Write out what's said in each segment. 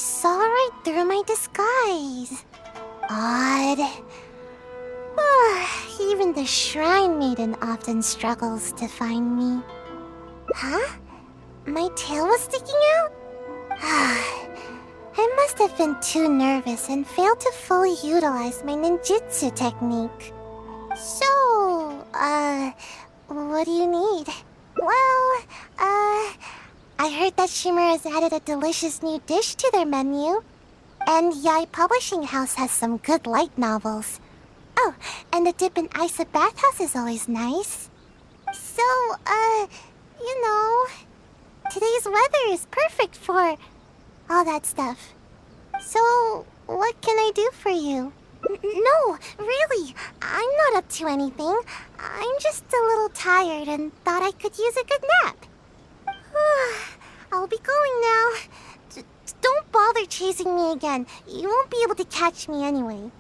saw right through my disguise. Odd. Even the Shrine Maiden often struggles to find me. Huh? My tail was sticking out? I must have been too nervous and failed to fully utilize my ninjutsu technique. So, what do you need? Well, I heard that Shimmer has added a delicious new dish to their menu. And Yai Publishing House has some good light novels. Oh, and a dip in ice at bathhouse is always nice. So, you know, today's weather is perfect for all that stuff. So, what can I do for you? No, really, I'm not up to anything. I'm just a little tired and thought I could use a good nap. I'll be going now. Don't bother chasing me again. You won't be able to catch me anyway.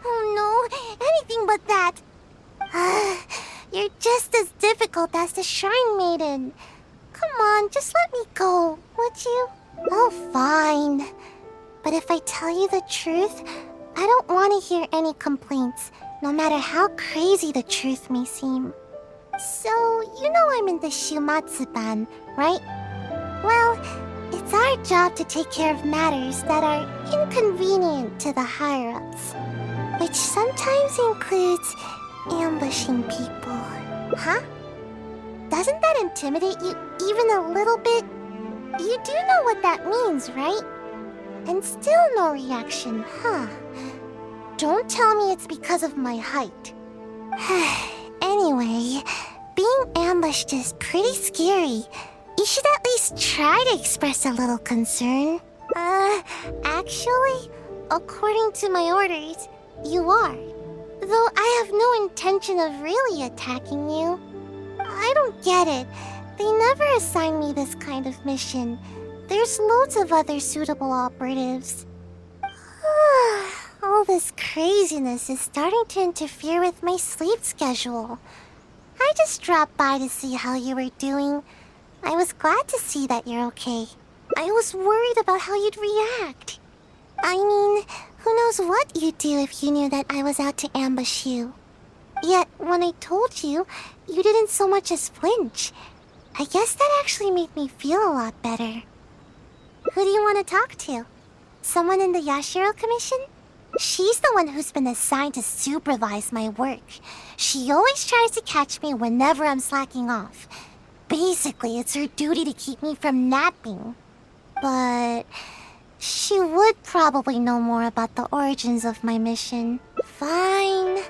Oh no, anything but that. You're just as difficult as the Shrine Maiden. Come on, just let me go, would you? Oh, fine. But if I tell you the truth, I don't want to hear any complaints, no matter how crazy the truth may seem. So, you know I'm in the Shumatsu-ban, right? Well, it's our job to take care of matters that are inconvenient to the higher-ups, which sometimes includes ambushing people. Huh? Doesn't that intimidate you even a little bit? You do know what that means, right? And still no reaction, huh? Don't tell me it's because of my height. Anyway, being ambushed is pretty scary. You should at least try to express a little concern. Actually, according to my orders, you are. Though I have no intention of really attacking you. I don't get it. They never assign me this kind of mission. There's loads of other suitable operatives. All this craziness is starting to interfere with my sleep schedule. I just dropped by to see how you were doing. I was glad to see that you're okay. I was worried about how you'd react. I mean, who knows what you'd do if you knew that I was out to ambush you. Yet, when I told you, you didn't so much as flinch. I guess that actually made me feel a lot better. Who do you want to talk to? Someone in the Yashiro Commission? She's the one who's been assigned to supervise my work. She always tries to catch me whenever I'm slacking off. Basically, it's her duty to keep me from napping. But she would probably know more about the origins of my mission. Fine.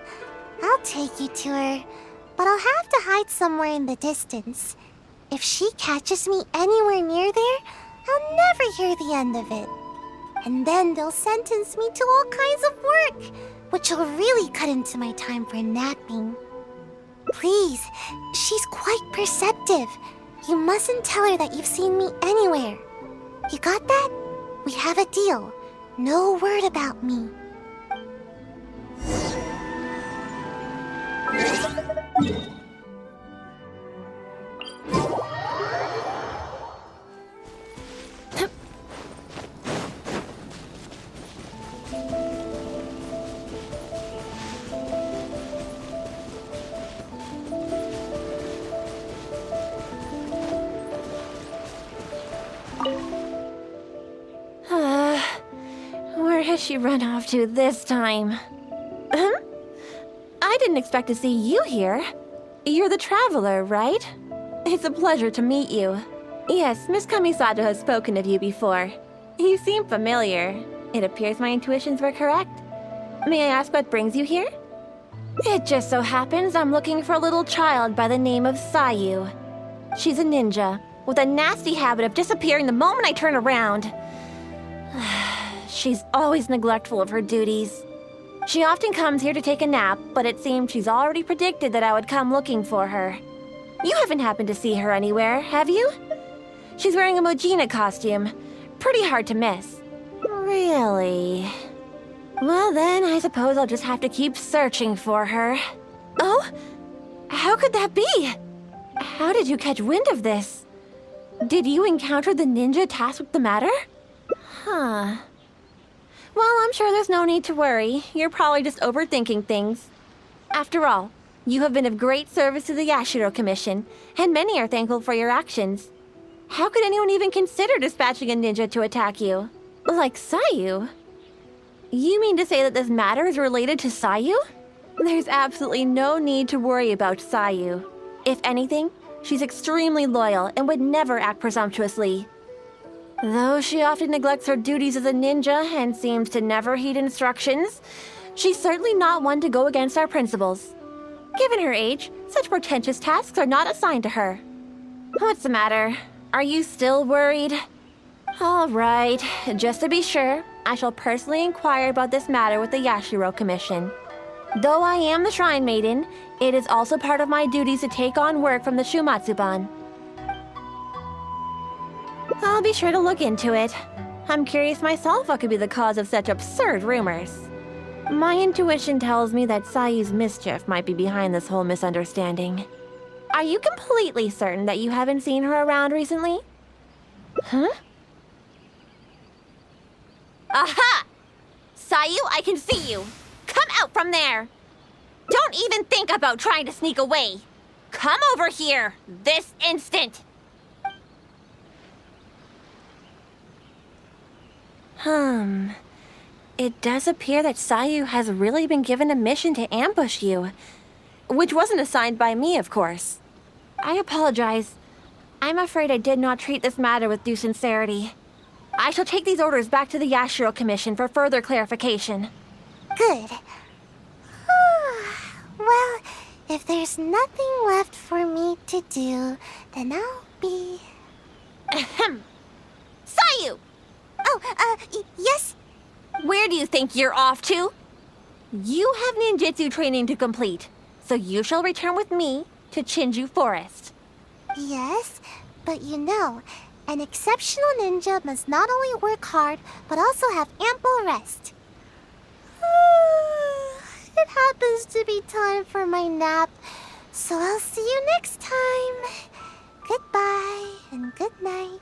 I'll take you to her, but I'll have to hide somewhere in the distance. If she catches me anywhere near there, I'll never hear the end of it. And then they'll sentence me to all kinds of work, which will really cut into my time for napping. Please, she's quite perceptive. You mustn't tell her that you've seen me anywhere. You got that? We have a deal. No word about me. Where has she run off to this time? I didn't expect to see you here. You're the traveler, right? It's a pleasure to meet you. Yes, Miss Kamisato has spoken of you before. You seem familiar. It appears my intuitions were correct. May I ask what brings you here? It just so happens I'm looking for a little child by the name of Sayu. She's a ninja, with a nasty habit of disappearing the moment I turn around. She's always neglectful of her duties. She often comes here to take a nap, but it seems she's already predicted that I would come looking for her. You haven't happened to see her anywhere, have you? She's wearing a Mojina costume. Pretty hard to miss. Really? Well then, I suppose I'll just have to keep searching for her. Oh? How could that be? How did you catch wind of this? Did you encounter the ninja tasked with the matter? Huh. Well, I'm sure there's no need to worry. You're probably just overthinking things. After all, you have been of great service to the Yashiro Commission, and many are thankful for your actions. How could anyone even consider dispatching a ninja to attack you? Like Sayu? You mean to say that this matter is related to Sayu? There's absolutely no need to worry about Sayu. If anything, she's extremely loyal and would never act presumptuously. Though she often neglects her duties as a ninja and seems to never heed instructions, she's certainly not one to go against our principles. Given her age, such portentous tasks are not assigned to her. What's the matter? Are you still worried? All right, just to be sure, I shall personally inquire about this matter with the Yashiro Commission. Though I am the Shrine Maiden, it is also part of my duties to take on work from the Shumatsuban. I'll be sure to look into it. I'm curious myself what could be the cause of such absurd rumors. My intuition tells me that Sayu's mischief might be behind this whole misunderstanding. Are you completely certain that you haven't seen her around recently? Huh? Aha! Sayu, I can see you! Come out from there! Don't even think about trying to sneak away! Come over here, this instant! It does appear that Sayu has really been given a mission to ambush you. Which wasn't assigned by me, of course. I apologize. I'm afraid I did not treat this matter with due sincerity. I shall take these orders back to the Yashiro Commission for further clarification. Good. Well, if there's nothing left for me to do, then I'll be... Ahem. Sayu! Oh, yes? Where do you think you're off to? You have ninjutsu training to complete, so you shall return with me to Chinju Forest. Yes, but you know, an exceptional ninja must not only work hard, but also have ample rest. It happens to be time for my nap, so I'll see you next time. Goodbye and good night.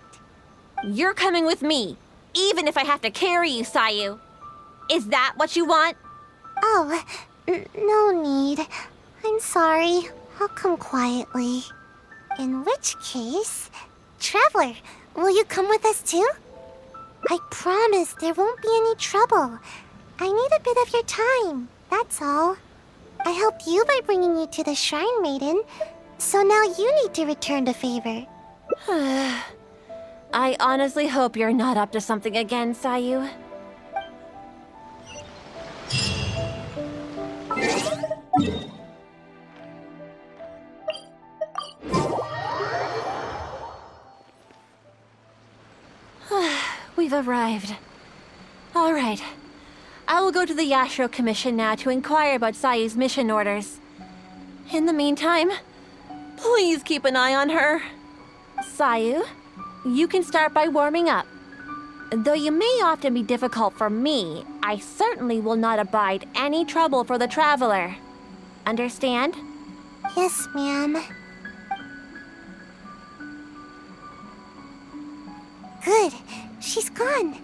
You're coming with me, even if I have to carry you, Sayu. Is that what you want? Oh, no need. I'm sorry. I'll come quietly. In which case, Traveler, will you come with us too? I promise there won't be any trouble. I need a bit of your time, that's all. I helped you by bringing you to the Shrine Maiden, so now you need to return the favor. I honestly hope you're not up to something again, Sayu. We've arrived. All right. I will go to the Yashiro Commission now to inquire about Sayu's mission orders. In the meantime, please keep an eye on her. Sayu, you can start by warming up. Though you may often be difficult for me, I certainly will not abide any trouble for the traveler. Understand? Yes, ma'am. Good. She's gone.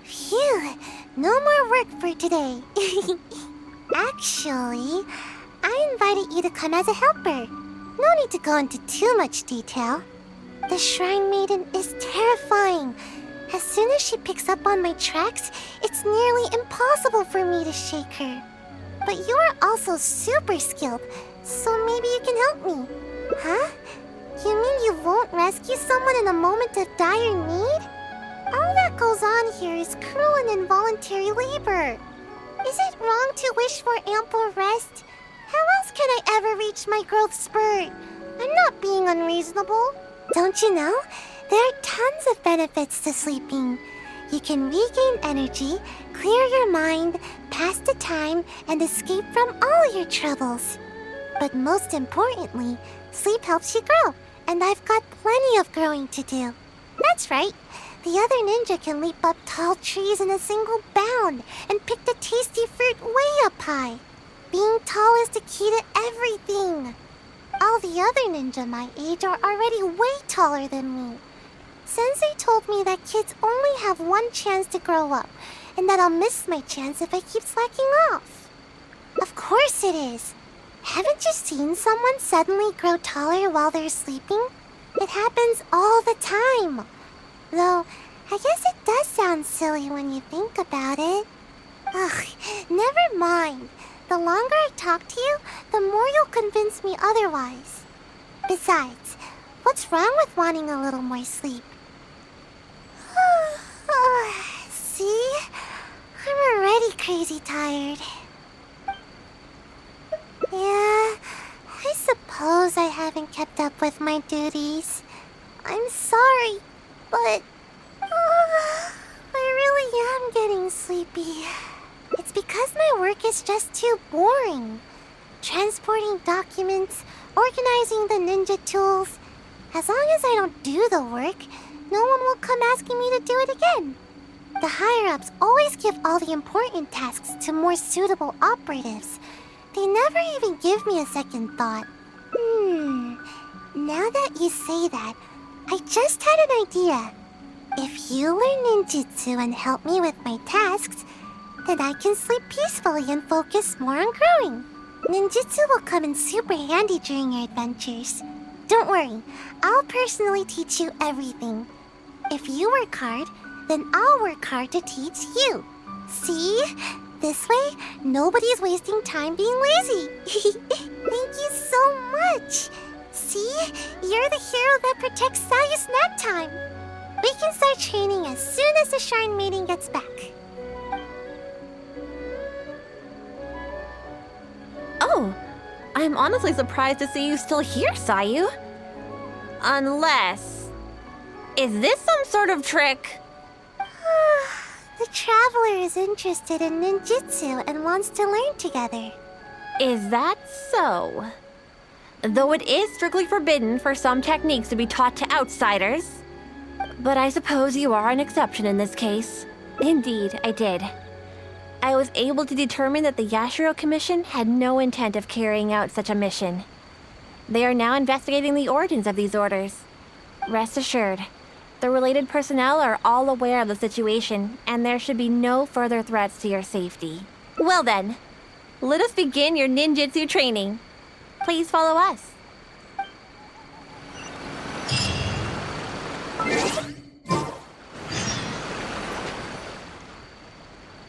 Phew. No more work for today. Actually, I invited you to come as a helper. No need to go into too much detail. The Shrine Maiden is terrifying. As soon as she picks up on my tracks, it's nearly impossible for me to shake her. But you are also super skilled, so maybe you can help me. Huh? You mean you won't rescue someone in a moment of dire need? All that goes on here is cruel and involuntary labor. Is it wrong to wish for ample rest? How else can I ever reach my growth spurt? I'm not being unreasonable. Don't you know? There are tons of benefits to sleeping. You can regain energy, clear your mind, pass the time, and escape from all your troubles. But most importantly, sleep helps you grow, and I've got plenty of growing to do. That's right. The other ninja can leap up tall trees in a single bound and pick the tasty fruit way up high. Being tall is the key to everything. All the other ninja my age are already way taller than me. Sensei told me that kids only have one chance to grow up, and that I'll miss my chance if I keep slacking off. Of course it is. Haven't you seen someone suddenly grow taller while they're sleeping? It happens all the time. Though, I guess it does sound silly when you think about it. Ugh, never mind. The longer I talk to you, the more you'll convince me otherwise. Besides, what's wrong with wanting a little more sleep? See? I'm already crazy tired. Yeah, I suppose I haven't kept up with my duties. I'm sorry, but I really am getting sleepy. It's because my work is just too boring. Transporting documents, organizing the ninja tools. As long as I don't do the work, no one will come asking me to do it again. The higher-ups always give all the important tasks to more suitable operatives. They never even give me a second thought. Now that you say that, I just had an idea. If you learn ninjutsu and help me with my tasks, then I can sleep peacefully and focus more on growing. Ninjutsu will come in super handy during your adventures. Don't worry, I'll personally teach you everything. If you work hard, then I'll work hard to teach you. See? This way, nobody's wasting time being lazy. Thank you so much. See? You're the hero that protects Sayu's nap time. We can start training as soon as the Shrine Maiden gets back. Oh, I'm honestly surprised to see you still here, Sayu. Unless... Is this some sort of trick? The traveler is interested in ninjutsu and wants to learn together. Is that so? Though it is strictly forbidden for some techniques to be taught to outsiders. But I suppose you are an exception in this case. Indeed, I did. I was able to determine that the Yashiro Commission had no intent of carrying out such a mission. They are now investigating the origins of these orders. Rest assured, the related personnel are all aware of the situation, and there should be no further threats to your safety. Well then, let us begin your ninjutsu training. Please follow us.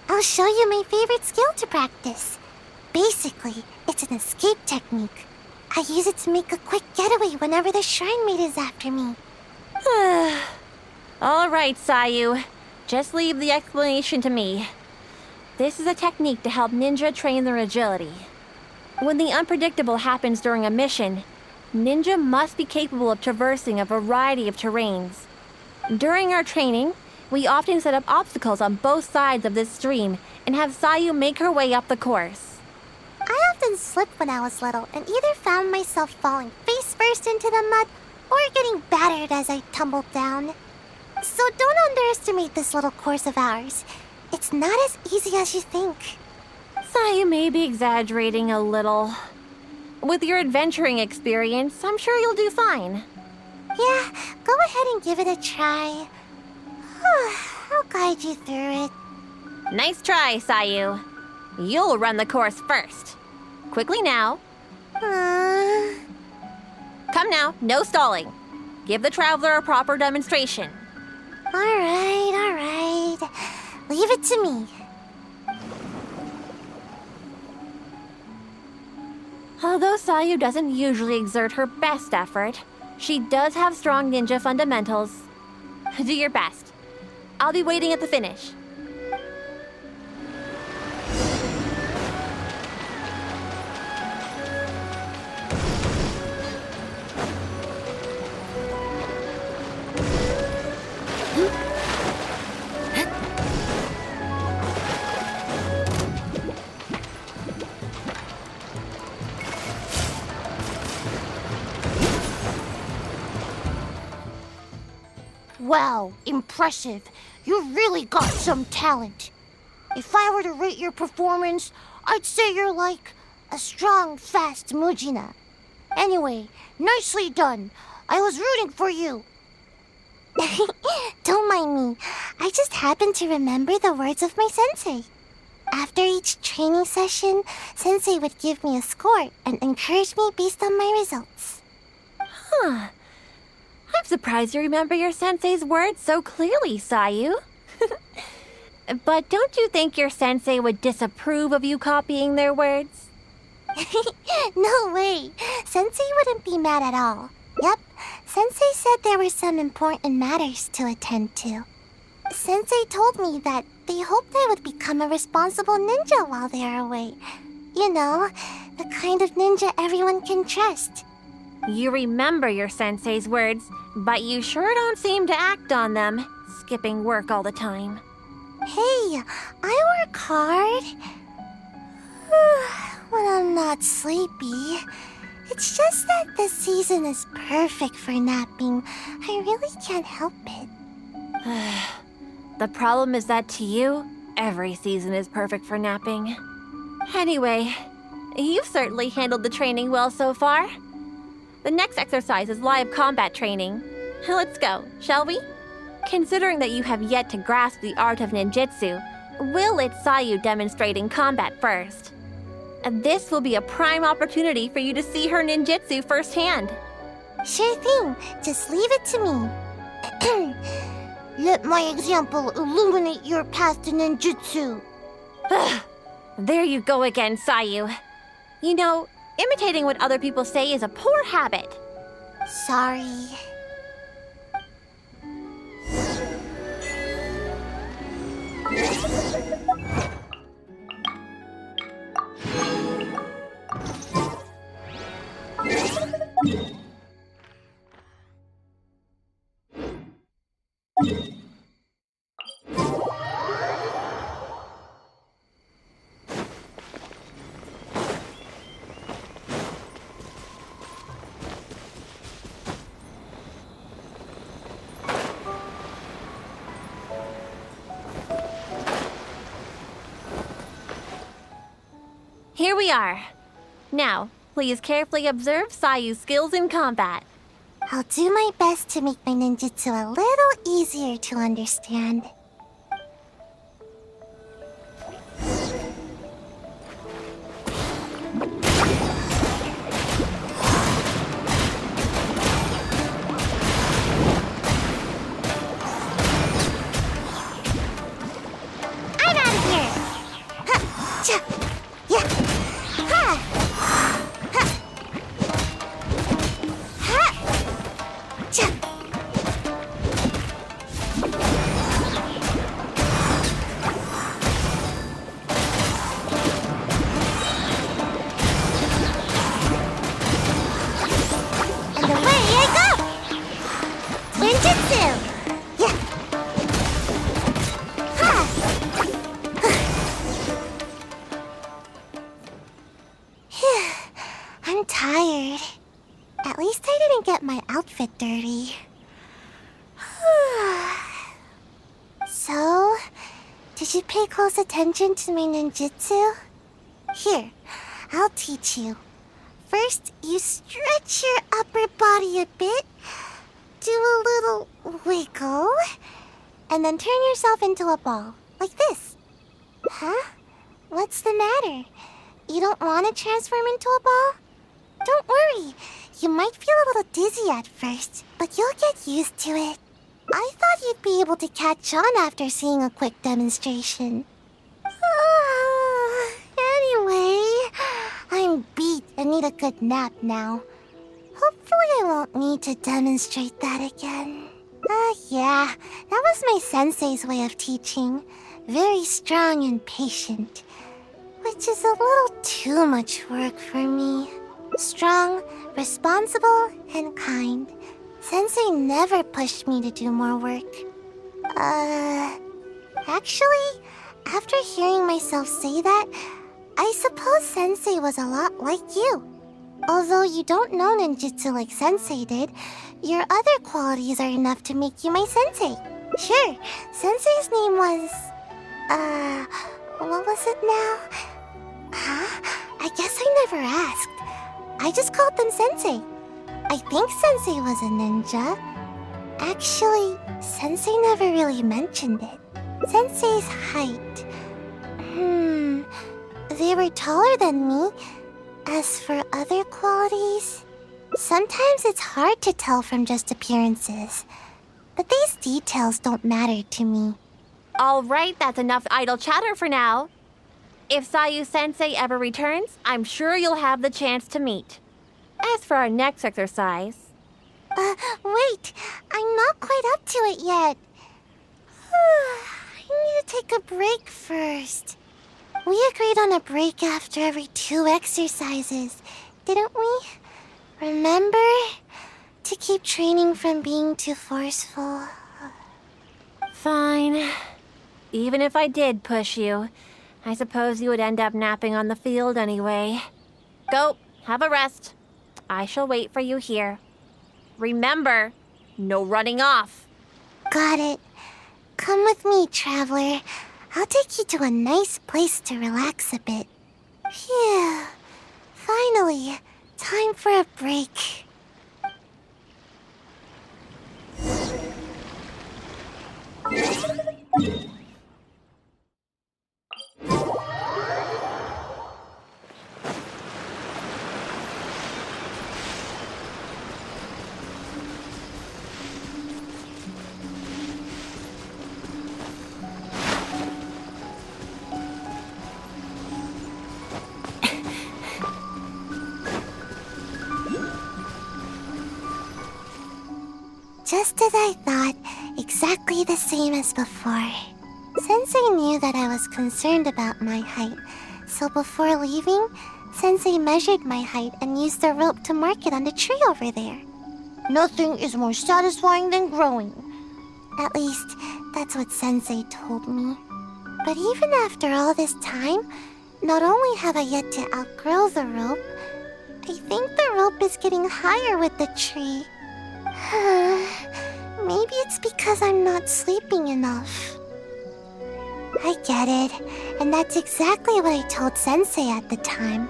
I'll show you my favorite skill to practice. Basically, it's an escape technique. I use it to make a quick getaway whenever the Shrine Maid is after me. All right, Sayu. Just leave the explanation to me. This is a technique to help ninja train their agility. When the unpredictable happens during a mission, ninja must be capable of traversing a variety of terrains. During our training, we often set up obstacles on both sides of this stream and have Sayu make her way up the course. I often slipped when I was little and either found myself falling face first into the mud or getting battered as I tumbled down. So don't underestimate this little course of ours. It's not as easy as you think. Sayu may be exaggerating a little. With your adventuring experience, I'm sure you'll do fine. Yeah, go ahead and give it a try. I'll guide you through it. Nice try, Sayu. You'll run the course first. Quickly now. Come now, no stalling. Give the traveler a proper demonstration. All right. Leave it to me. Although Sayu doesn't usually exert her best effort, she does have strong ninja fundamentals. Do your best. I'll be waiting at the finish. Wow, impressive. You really got some talent. If I were to rate your performance, I'd say you're like a strong, fast Mujina. Anyway, nicely done. I was rooting for you. Don't mind me. I just happened to remember the words of my sensei. After each training session, sensei would give me a score and encourage me based on my results. Huh. I'm surprised you remember your sensei's words so clearly, Sayu. But don't you think your sensei would disapprove of you copying their words? No way. Sensei wouldn't be mad at all. Yep, sensei said there were some important matters to attend to. Sensei told me that they hoped I would become a responsible ninja while they are away. You know, the kind of ninja everyone can trust. You remember your sensei's words, but you sure don't seem to act on them, skipping work all the time. Hey, I work hard. When I'm not sleepy. It's just that this season is perfect for napping. I really can't help it. The problem is that to you, every season is perfect for napping. Anyway, you've certainly handled the training well so far. The next exercise is live combat training. Let's go, shall we? Considering that you have yet to grasp the art of ninjutsu, we'll let Sayu demonstrate in combat first. And this will be a prime opportunity for you to see her ninjutsu firsthand. Sure thing. Just leave it to me. Let my example illuminate your path to ninjutsu. There you go again, Sayu. You know, imitating what other people say is a poor habit. Sorry. Here we are. Now, please carefully observe Sayu's skills in combat. I'll do my best to make my ninjutsu a little easier to understand. I'm out of here! Ha! Cha! Yeah! Ha! Ha! Ha! Cha! And away I go! Ninjutsu! Yeah! Ha! I'm tired. At least I didn't get my outfit dirty. So, did you pay close attention to my ninjutsu? Here, I'll teach you. First, you stretch your upper body a bit, do a little wiggle, and then turn yourself into a ball, like this. Huh? What's the matter? You don't want to transform into a ball? Don't worry. You might feel a little dizzy at first, but you'll get used to it. I thought you'd be able to catch on after seeing a quick demonstration. Anyway, I'm beat and need a good nap now. Hopefully I won't need to demonstrate that again. Yeah, that was my sensei's way of teaching. Very strong and patient. Which is a little too much work for me. Strong, responsible, and kind. Sensei never pushed me to do more work. Actually, after hearing myself say that, I suppose Sensei was a lot like you. Although you don't know ninjutsu like Sensei did, your other qualities are enough to make you my sensei. Sure, Sensei's name was... what was it now? Huh? I guess I never asked. I just called them Sensei. I think Sensei was a ninja. Actually, Sensei never really mentioned it. Sensei's height. They were taller than me. As for other qualities, sometimes it's hard to tell from just appearances. But these details don't matter to me. All right, that's enough idle chatter for now. If Sayu-sensei ever returns, I'm sure you'll have the chance to meet. As for our next exercise... Wait! I'm not quite up to it yet. I need to take a break first. We agreed on a break after every 2 exercises, didn't we? Remember? To keep training from being too forceful. Fine. Even if I did push you, I suppose you would end up napping on the field anyway. Go, have a rest. I shall wait for you here. Remember, no running off. Got it. Come with me, traveler. I'll take you to a nice place to relax a bit. Phew. Finally, time for a break. Just as I thought, exactly the same as before. Sensei knew that I was concerned about my height, so before leaving, Sensei measured my height and used the rope to mark it on the tree over there. Nothing is more satisfying than growing. At least, that's what Sensei told me. But even after all this time, not only have I yet to outgrow the rope, I think the rope is getting higher with the tree. Maybe it's because I'm not sleeping enough. I get it, and that's exactly what I told Sensei at the time.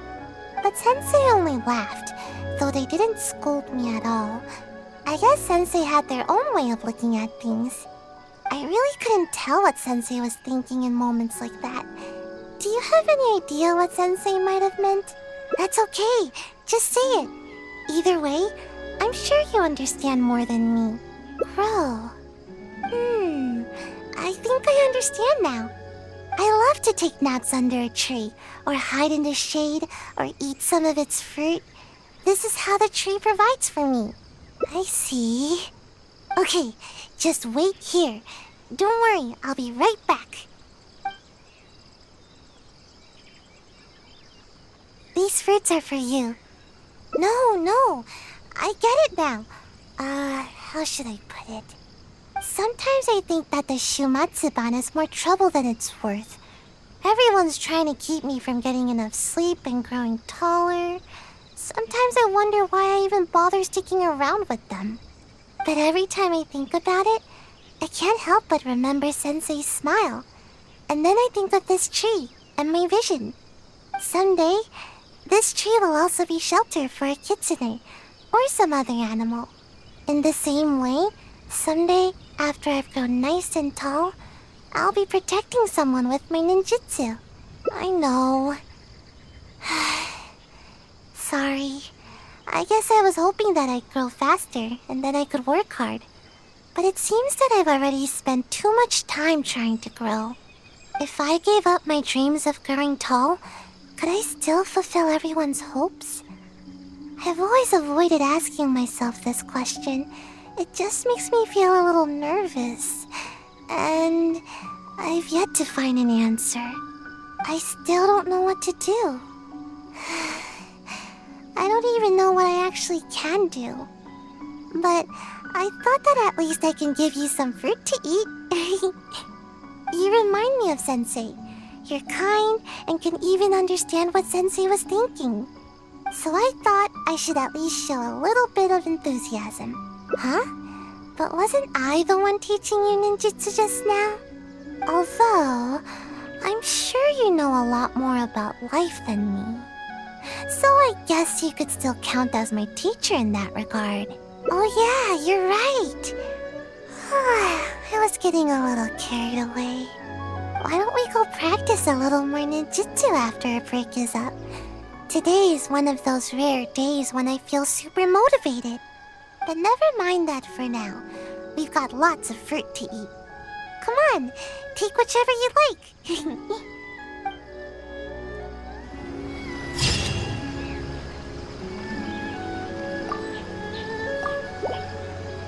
But Sensei only laughed, though they didn't scold me at all. I guess Sensei had their own way of looking at things. I really couldn't tell what Sensei was thinking in moments like that. Do you have any idea what Sensei might have meant? That's okay, just say it. Either way, I'm sure you understand more than me. Grow. I think I understand now. I love to take naps under a tree, or hide in the shade, or eat some of its fruit. This is how the tree provides for me. I see. Okay, just wait here. Don't worry, I'll be right back. These fruits are for you. No, I get it now. How should I put it? Sometimes I think that the Shumatsuban is more trouble than it's worth. Everyone's trying to keep me from getting enough sleep and growing taller. Sometimes I wonder why I even bother sticking around with them. But every time I think about it, I can't help but remember Sensei's smile. And then I think of this tree and my vision. Someday, this tree will also be shelter for a kitsune or some other animal. In the same way, someday, after I've grown nice and tall, I'll be protecting someone with my ninjutsu. I know. Sorry. I guess I was hoping that I'd grow faster and then I could work hard. But it seems that I've already spent too much time trying to grow. If I gave up my dreams of growing tall, could I still fulfill everyone's hopes? I've always avoided asking myself this question. It just makes me feel a little nervous. And I've yet to find an answer. I still don't know what to do. I don't even know what I actually can do. But I thought that at least I can give you some fruit to eat. You remind me of Sensei. You're kind and can even understand what Sensei was thinking. So I thought I should at least show a little bit of enthusiasm. Huh? But wasn't I the one teaching you ninjutsu just now? Although, I'm sure you know a lot more about life than me. So I guess you could still count as my teacher in that regard. Oh yeah, you're right. I was getting a little carried away. Why don't we go practice a little more ninjutsu after our break is up? Today is one of those rare days when I feel super motivated. But never mind that for now. We've got lots of fruit to eat. Come on, take whichever you like.